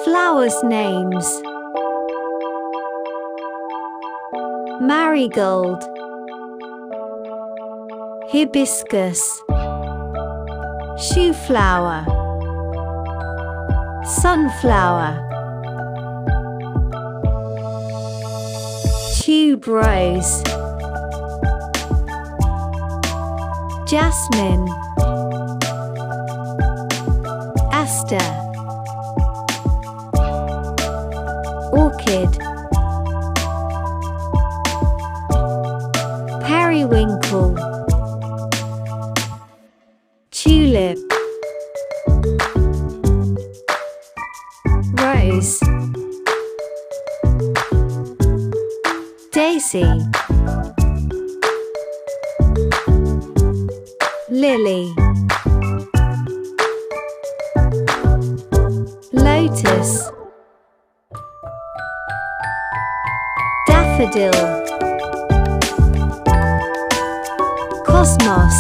Flowers names: marigold, hibiscus, shoe flower, sunflower, tuberose, jasmine, aster, orchid, periwinkle, tulip, rose, daisy, lily, lotus, daffodil, cosmos,